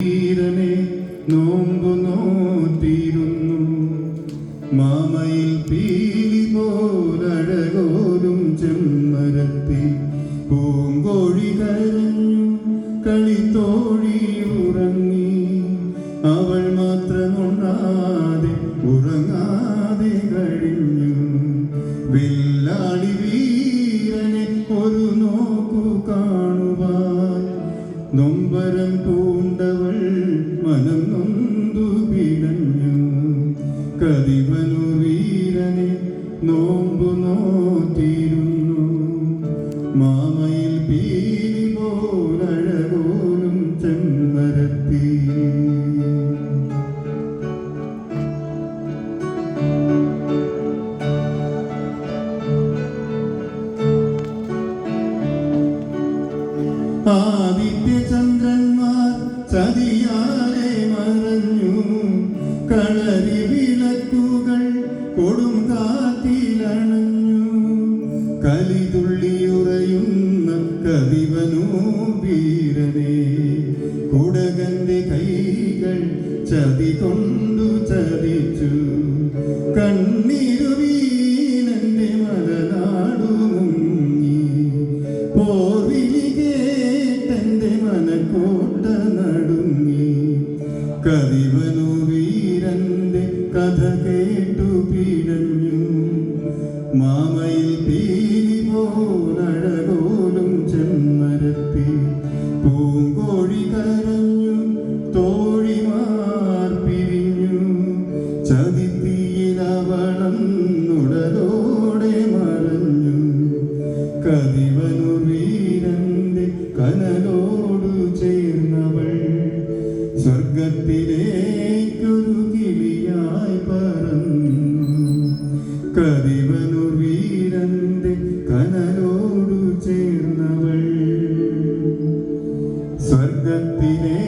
വീരനെ നോമ്പു നോറ്റിരുന്നു. മാമയിൽ പീലി പോലഴകോലും ചെമ്മരത്തി പൂങ്കോഴി കരഞ്ഞു, കളിത്തോഴി ഉറങ്ങി. അവൾ മാത്രമുണ്ണാതെ ഉറങ്ങാതെ കഴിഞ്ഞു. വില്ലാളി വീരനെ ഒരു നോക്കു കാണുവാൻ നൊമ്പരം പൂണ്ടവൾ മനം നൊന്തു പിടഞ്ഞു. കതിവനു വീരനെ നോമ്പു നോറ്റിരുന്നു. മാമയിൽ പീലി പോലഴകോലും ചെമ്മരത്തി. ആദിത്യചന്ദ്രന്മാർ ചതിയാലെ മറഞ്ഞു. കളരി വിളക്കുകൾ കൊടും കാറ്റിലണഞ്ഞു. കലിതുള്ളിയുറയുന്ന കതിവനു വീരനെ കുടകന്റെ കൈകൾ ചതി കൊണ്ടു ചതിച്ചു. കണ്ണീരു വീണന്റെ മലനാടു മുങ്ങി. പോർവിളി കേട്ടെന്റെ മനക്കോട്ട നടുങ്ങി. കതിവനു വീരന്റെ കഥ കേട്ടു പിടഞ്ഞു. മാമയിൽ പീലി പോലഴകോലും ചെമ്മരത്തി പൂങ്കോഴി കരഞ്ഞു, തോഴിമാർ പിരിഞ്ഞു. ചതിത്തീയിലവളന്നുടലോടെ മറഞ്ഞു. കതിവനു വീരന്റെ കനലോടു ചേർന്നവൾ സ്വർഗത്തിലേക്കൊരു കിളിയായി പറന്നു. കതിവനു വീരന്റെ കനലോടു ചേർന്നവൾ സ്വർഗത്തിലേ